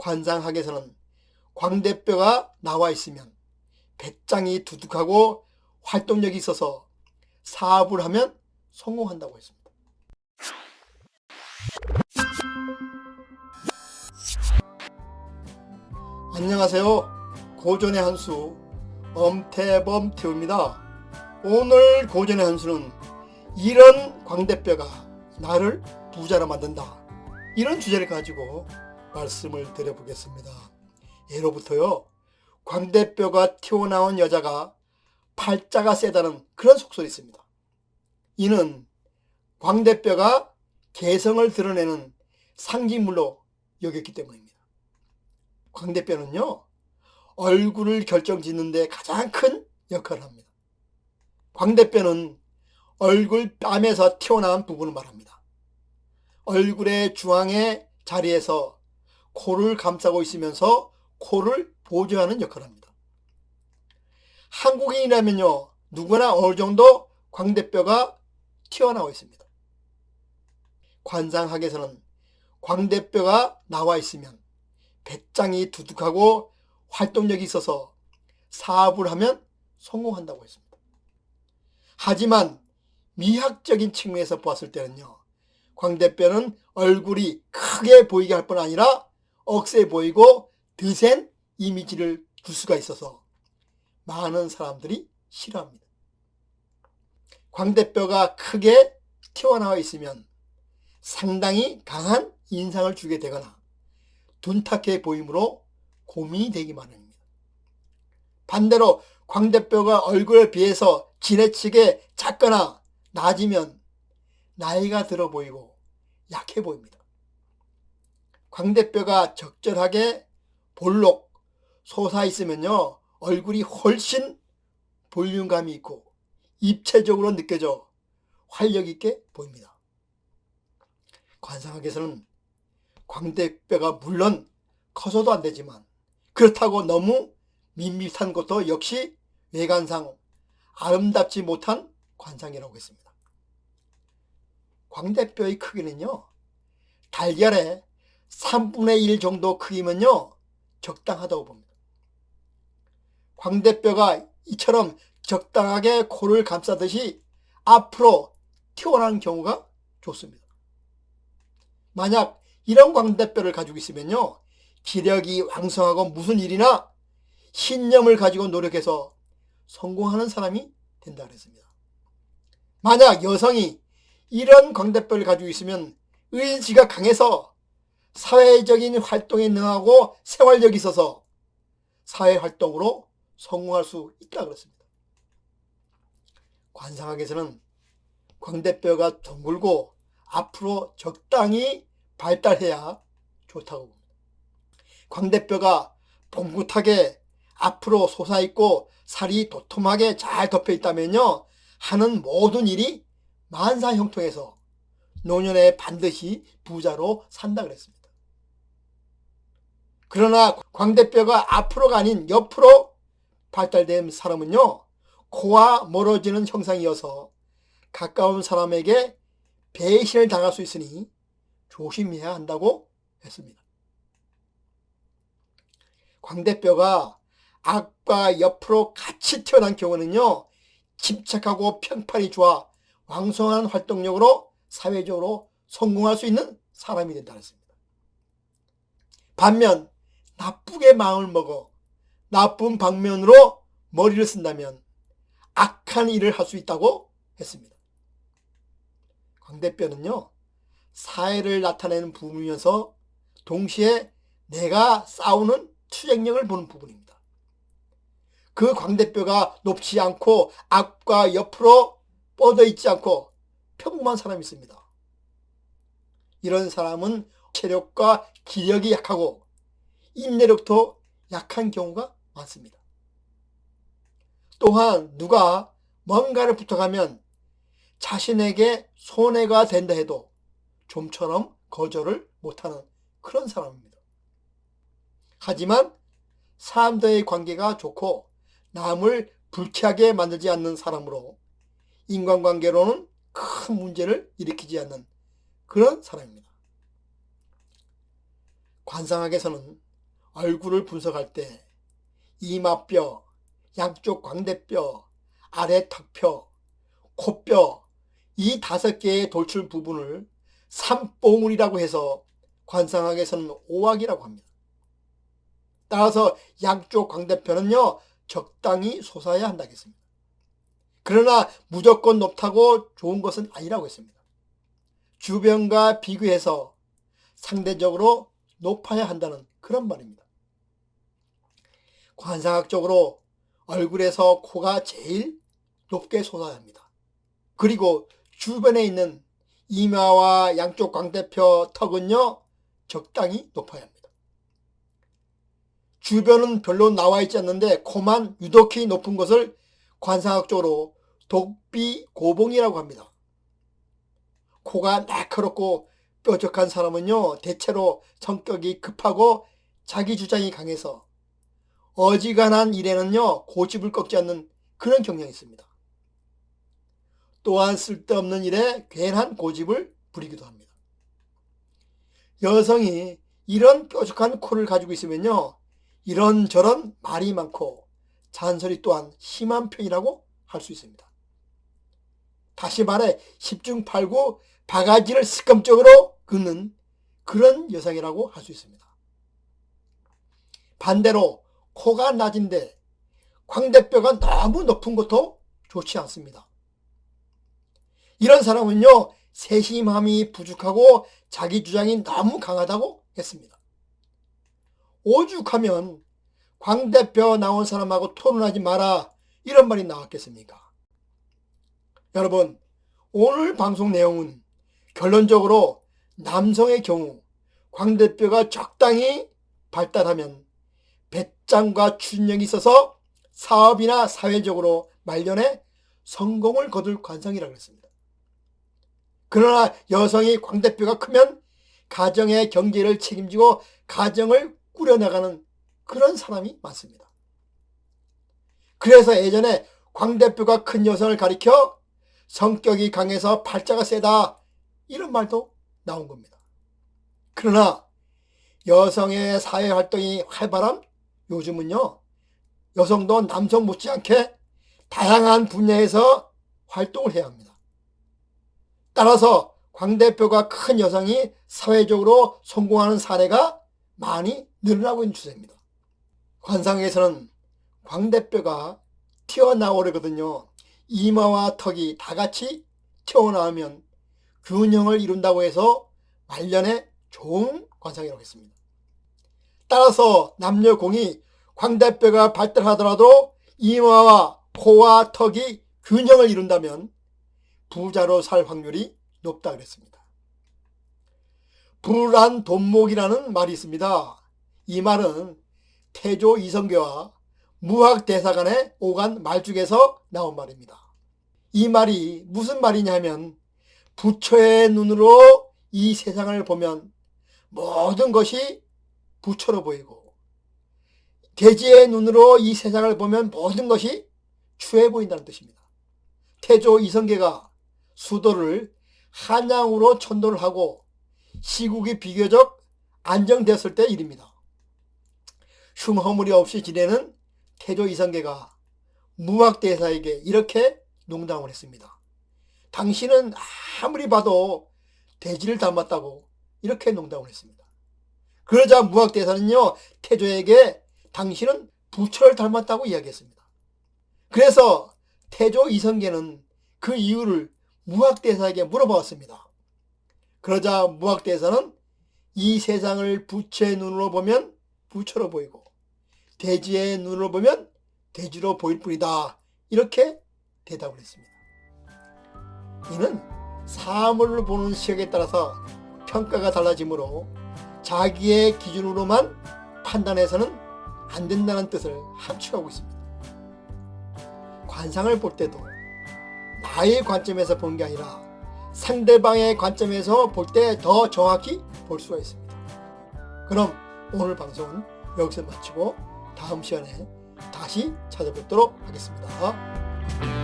관상학에서는 광대뼈가 나와 있으면 배짱이 두둑하고 활동력이 있어서 사업을 하면 성공한다고 했습니다. 안녕하세요. 고전의 한수 엄태범 태우입니다. 오늘 고전의 한수는 이런 광대뼈가 나를 부자로 만든다, 이런 주제를 가지고 말씀을 드려보겠습니다. 예로부터요, 광대뼈가 튀어나온 여자가 팔자가 세다는 그런 속설이 있습니다. 이는 광대뼈가 개성을 드러내는 상징물로 여겼기 때문입니다. 광대뼈는요, 얼굴을 결정짓는 데 가장 큰 역할을 합니다. 광대뼈는 얼굴 뺨에서 튀어나온 부분을 말합니다. 얼굴의 중앙의 자리에서 코를 감싸고 있으면서 코를 보조하는 역할을 합니다. 한국인이라면요, 누구나 어느 정도 광대뼈가 튀어나와 있습니다. 관상학에서는 광대뼈가 나와 있으면 배짱이 두둑하고 활동력이 있어서 사업을 하면 성공한다고 했습니다. 하지만 미학적인 측면에서 보았을 때는요, 광대뼈는 얼굴이 크게 보이게 할 뿐 아니라 억세 보이고 드센 이미지를 줄 수가 있어서 많은 사람들이 싫어합니다. 광대뼈가 크게 튀어나와 있으면 상당히 강한 인상을 주게 되거나 둔탁해 보이므로 고민이 되기 마련입니다. 반대로 광대뼈가 얼굴에 비해서 지나치게 작거나 낮으면 나이가 들어 보이고 약해 보입니다. 광대뼈가 적절하게 볼록 솟아 있으면요, 얼굴이 훨씬 볼륨감이 있고 입체적으로 느껴져 활력 있게 보입니다. 관상학에서는 광대뼈가 물론 커서도 안 되지만 그렇다고 너무 밋밋한 것도 역시 외관상 아름답지 못한 관상이라고 했습니다. 광대뼈의 크기는요, 달걀의 3분의 1 정도 크기면요, 적당하다고 봅니다. 광대뼈가 이처럼 적당하게 코를 감싸듯이 앞으로 튀어나오는 경우가 좋습니다. 만약 이런 광대뼈를 가지고 있으면요, 기력이 왕성하고 무슨 일이나 신념을 가지고 노력해서 성공하는 사람이 된다 그랬습니다. 만약 여성이 이런 광대뼈를 가지고 있으면 의지가 강해서 사회적인 활동에 능하고 생활력이 있어서 사회활동으로 성공할 수 있다 그랬습니다. 관상학에서는 광대뼈가 둥글고 앞으로 적당히 발달해야 좋다고 봅니다. 광대뼈가 봉긋하게 앞으로 솟아있고 살이 도톰하게 잘 덮여 있다면요, 하는 모든 일이 만사형통해서 노년에 반드시 부자로 산다 그랬습니다. 그러나 광대뼈가 앞으로가 아닌 옆으로 발달된 사람은요, 코와 멀어지는 형상이어서 가까운 사람에게 배신을 당할 수 있으니 조심해야 한다고 했습니다. 광대뼈가 앞과 옆으로 같이 튀어나온 경우는요, 침착하고 평판이 좋아 왕성한 활동력으로 사회적으로 성공할 수 있는 사람이 된다 했습니다. 반면 나쁘게 마음을 먹어 나쁜 방면으로 머리를 쓴다면 악한 일을 할 수 있다고 했습니다. 광대뼈는요, 사회를 나타내는 부분이면서 동시에 내가 싸우는 투쟁력을 보는 부분입니다. 그 광대뼈가 높지 않고 앞과 옆으로 뻗어 있지 않고 평범한 사람이 있습니다. 이런 사람은 체력과 기력이 약하고 인내력도 약한 경우가 많습니다. 또한 누가 뭔가를 부탁하면 자신에게 손해가 된다 해도 좀처럼 거절을 못하는 그런 사람입니다. 하지만 사람들의 관계가 좋고 남을 불쾌하게 만들지 않는 사람으로 인간관계로는 큰 문제를 일으키지 않는 그런 사람입니다. 관상학에서는 얼굴을 분석할 때 이마뼈, 양쪽 광대뼈, 아래 턱뼈, 코뼈 이 5개의 돌출 부분을 삼봉울이라고 해서 관상학에서는 오악이라고 합니다. 따라서 양쪽 광대뼈는요 적당히 솟아야 한다겠습니다. 그러나 무조건 높다고 좋은 것은 아니라고 했습니다. 주변과 비교해서 상대적으로 높아야 한다는 그런 말입니다. 관상학적으로 얼굴에서 코가 제일 높게 솟아야 합니다. 그리고 주변에 있는 이마와 양쪽 광대뼈 턱은요 적당히 높아야 합니다. 주변은 별로 나와 있지 않는데 코만 유독히 높은 것을 관상학적으로 독비고봉이라고 합니다. 코가 날카롭고 뾰족한 사람은요 대체로 성격이 급하고 자기 주장이 강해서 어지간한 일에는요 고집을 꺾지 않는 그런 경향이 있습니다. 또한 쓸데없는 일에 괜한 고집을 부리기도 합니다. 여성이 이런 뾰족한 코를 가지고 있으면요 이런저런 말이 많고 잔소리 또한 심한 편이라고 할 수 있습니다. 다시 말해 10중 8구 바가지를 습관적으로 긋는 그런 여성이라고 할 수 있습니다. 반대로 코가 낮은데 광대뼈가 너무 높은 것도 좋지 않습니다. 이런 사람은요 세심함이 부족하고 자기 주장이 너무 강하다고 했습니다. 오죽하면 광대뼈 나온 사람하고 토론하지 마라 이런 말이 나왔겠습니까? 여러분 오늘 방송 내용은 결론적으로 남성의 경우 광대뼈가 적당히 발달하면 배짱과 추진력이 있어서 사업이나 사회적으로 말년에 성공을 거둘 관성이라고 했습니다. 그러나 여성이 광대뼈가 크면 가정의 경제를 책임지고 가정을 꾸려나가는 그런 사람이 많습니다. 그래서 예전에 광대뼈가 큰 여성을 가리켜 성격이 강해서 팔자가 세다 이런 말도 나온 겁니다. 그러나 여성의 사회활동이 활발한 요즘은요 여성도 남성 못지않게 다양한 분야에서 활동을 해야 합니다. 따라서 광대뼈가 큰 여성이 사회적으로 성공하는 사례가 많이 늘어나고 있는 추세입니다. 관상에서는 광대뼈가 튀어나오려거든요. 이마와 턱이 다 같이 튀어나오면 균형을 이룬다고 해서 말년에 좋은 관상이라고 했습니다. 따라서 남녀 공이 광대뼈가 발달하더라도 이마와 코와 턱이 균형을 이룬다면 부자로 살 확률이 높다 그랬습니다. 불안 돈목이라는 말이 있습니다. 이 말은 태조 이성계와 무학대사간의 오간 말 중에서 나온 말입니다. 이 말이 무슨 말이냐면 부처의 눈으로 이 세상을 보면 모든 것이 부처로 보이고 대지의 눈으로 이 세상을 보면 모든 것이 추해 보인다는 뜻입니다. 태조 이성계가 수도를 한양으로 천도를 하고 시국이 비교적 안정되었을 때 일입니다. 흉허물이 없이 지내는 태조 이성계가 무학대사에게 이렇게 농담을 했습니다. 당신은 아무리 봐도 돼지를 닮았다고 이렇게 농담을 했습니다. 그러자 무학대사는요 태조에게 당신은 부처를 닮았다고 이야기했습니다. 그래서 태조 이성계는 그 이유를 무학대사에게 물어보았습니다. 그러자 무학대사는 이 세상을 부처의 눈으로 보면 부처로 보이고 돼지의 눈으로 보면 돼지로 보일 뿐이다 이렇게 대답을 했습니다. 이는 사물을 보는 시각에 따라서 평가가 달라지므로 자기의 기준으로만 판단해서는 안 된다는 뜻을 함축하고 있습니다. 관상을 볼 때도 나의 관점에서 보는 게 아니라 상대방의 관점에서 볼 때 더 정확히 볼 수가 있습니다. 그럼 오늘 방송은 여기서 마치고 다음 시간에 다시 찾아뵙도록 하겠습니다.